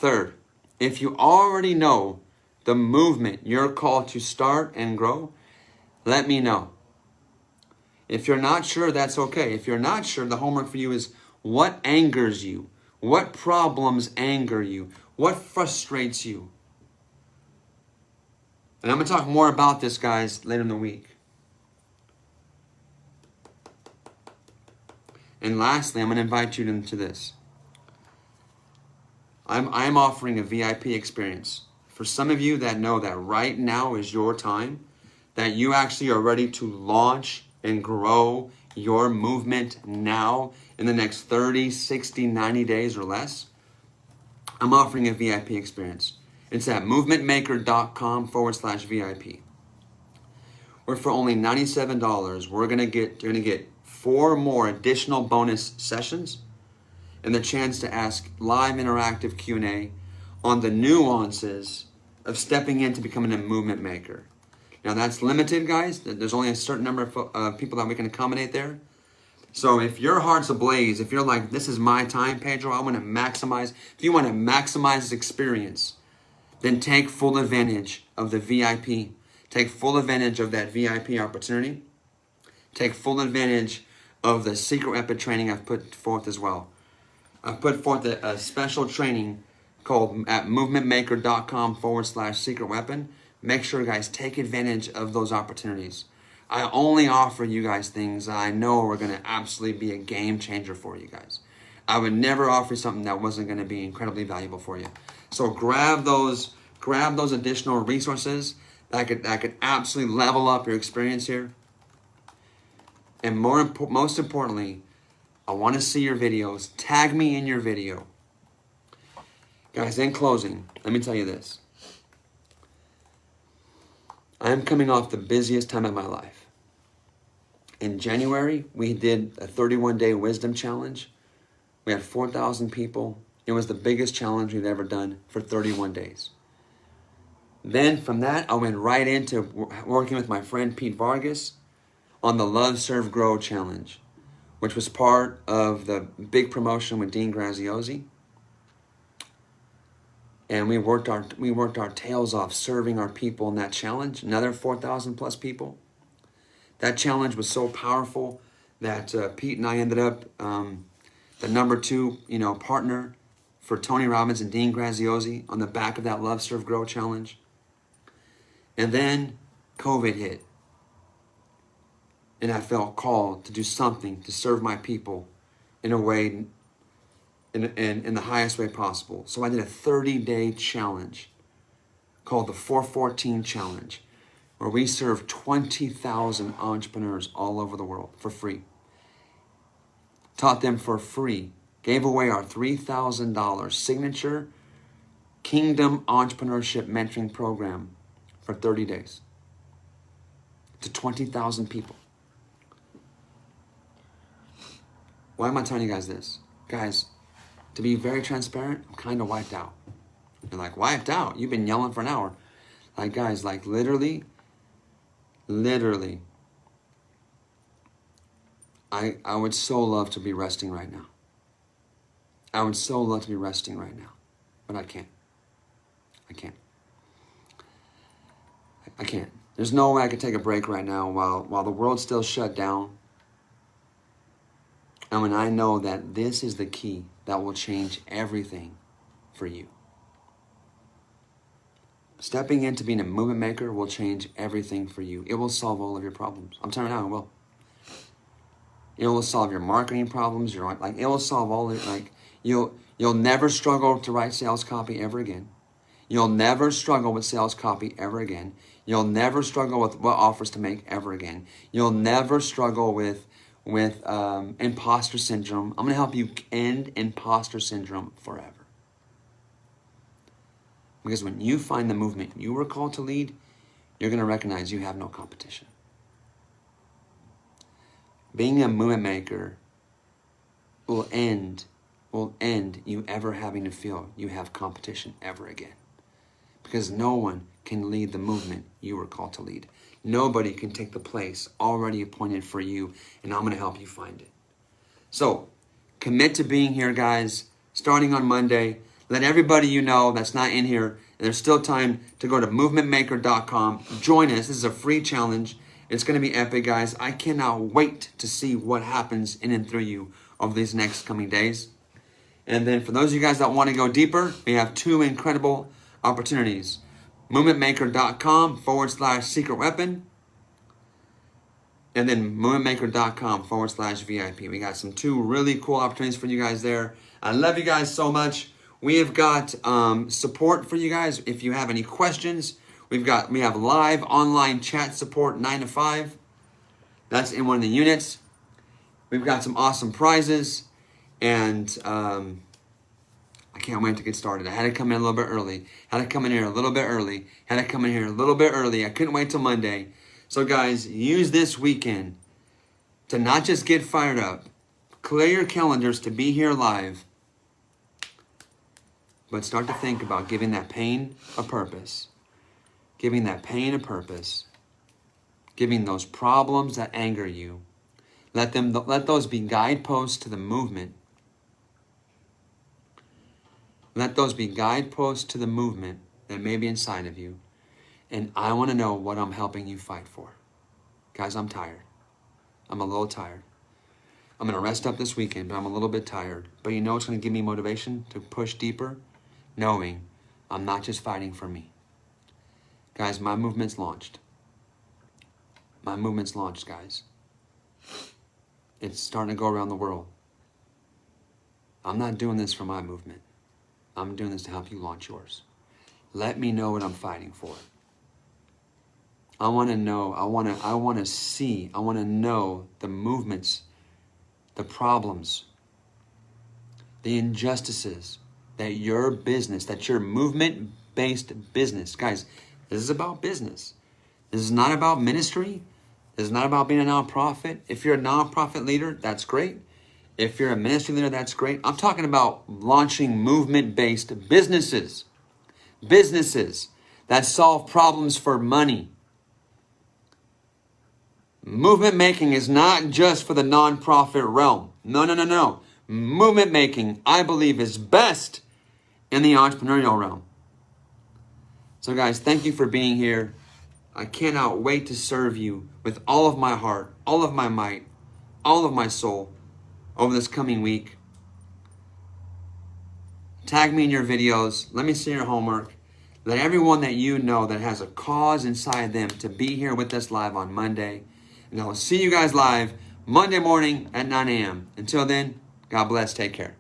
3rd, if you already know the movement you're called to start and grow, let me know. If you're not sure, that's okay. If you're not sure, the homework for you is what angers you? What problems anger you? What frustrates you? And I'm going to talk more about this, guys, later in the week. And lastly, I'm going to invite you into this. I'm offering a VIP experience. For some of you that know that right now is your time, that you actually are ready to launch and grow your movement now in the next 30, 60, 90 days or less, I'm offering a VIP experience. It's at movementmaker.com/VIP. Where for only $97, you're gonna get 4 more additional bonus sessions and the chance to ask live interactive Q&A on the nuances of stepping into becoming a movement maker. Now that's limited, guys. There's only a certain number of people that we can accommodate there. So if your heart's ablaze, if you're like, this is my time, Pedro, I want to maximize. If you want to maximize this experience, then take full advantage of the VIP. Take full advantage of that VIP opportunity. Take full advantage of the secret weapon training I've put forth as well. I've put forth a special training called at movementmaker.com/secret weapon. Make sure, guys, take advantage of those opportunities. I only offer you guys things that I know are going to absolutely be a game changer for you guys. I would never offer you something that wasn't going to be incredibly valuable for you. So grab those additional resources that could absolutely level up your experience here. And most importantly, I want to see your videos. Tag me in your video. Guys, in closing, let me tell you this. I am coming off the busiest time of my life. In January, we did a 31-day wisdom challenge. We had 4,000 people. It was the biggest challenge we've ever done for 31 days. Then from that, I went right into working with my friend Pete Vargas on the Love, Serve, Grow challenge, which was part of the big promotion with Dean Graziosi. And we worked our tails off serving our people in that challenge, another 4,000 plus people. That challenge was so powerful that Pete and I ended up the number 2, partner for Tony Robbins and Dean Graziosi on the back of that Love, Serve, Grow challenge. And then COVID hit. And I felt called to do something to serve my people in a way, in the highest way possible. So I did a 30-day challenge called the 414 Challenge, where we served 20,000 entrepreneurs all over the world for free. Taught them for free. Gave away our $3,000 signature Kingdom Entrepreneurship Mentoring Program for 30 days to 20,000 people. Why am I telling you guys this? Guys, to be very transparent, I'm kind of wiped out. You're like, wiped out? You've been yelling for an hour. Like, guys, like literally, I would so love to be resting right now. I would so love to be resting right now, but I can't. I can't. There's no way I could take a break right now while the world's still shut down. And when I know that this is the key that will change everything for you. Stepping into being a movement maker will change everything for you. It will solve all of your problems. I'm telling you now, it will. It will solve your marketing problems. It will solve all the, you'll never struggle to write sales copy ever again. You'll never struggle with sales copy ever again. You'll never struggle with what offers to make ever again. You'll never struggle with imposter syndrome. I'm going to help you end imposter syndrome forever. Because when you find the movement you were called to lead, you're going to recognize you have no competition. Being a movement maker will end you ever having to feel you have competition ever again. Because no one can lead the movement you were called to lead. Nobody can take the place already appointed for you, and I'm going to help you find it. So, commit to being here, guys, starting on Monday. Let everybody you know that's not in here, and there's still time to go to movementmaker.com. Join us. This is a free challenge. It's going to be epic, guys. I cannot wait to see what happens in and through you over these next coming days. And then for those of you guys that want to go deeper, we have 2 incredible opportunities. movementmaker.com/secret weapon. And then movementmaker.com/VIP. We got some 2 really cool opportunities for you guys there. I love you guys so much. We have got support for you guys. If you have any questions, we have live online chat support 9 to 5. That's in one of the units. We've got some awesome prizes, and I can't wait to get started. I had to come in a little bit early. Had to come in here a little bit early. I couldn't wait till Monday. So guys, use this weekend to not just get fired up, clear your calendars to be here live, but start to think about giving that pain a purpose. Giving that pain a purpose. Giving those problems that anger you. Let those be guideposts to the movement. Let those be guideposts to the movement that may be inside of you. And I want to know what I'm helping you fight for. Guys, I'm tired. I'm a little tired. I'm going to rest up this weekend, but I'm a little bit tired. But you know what's going to give me motivation to push deeper? Knowing I'm not just fighting for me. Guys, my movement's launched. My movement's launched, guys. It's starting to go around the world. I'm not doing this for my movement. I'm doing this to help you launch yours. Let me know what I'm fighting for. I want to know, I want to see, I want to know the movements, the problems, the injustices that your business, that your movement-based business, guys, this is about business. This is not about ministry. This is not about being a nonprofit. If you're a nonprofit leader, that's great. If you're a ministry leader, that's great. I'm talking about launching movement-based businesses. Businesses that solve problems for money. Movement making is not just for the nonprofit realm. No. Movement making, I believe, is best in the entrepreneurial realm. So guys, thank you for being here. I cannot wait to serve you with all of my heart, all of my might, all of my soul over this coming week. Tag me in your videos. Let me see your homework. Let everyone that you know that has a cause inside them to be here with us live on Monday. And I will see you guys live Monday morning at 9 a.m. Until then, God bless. Take care.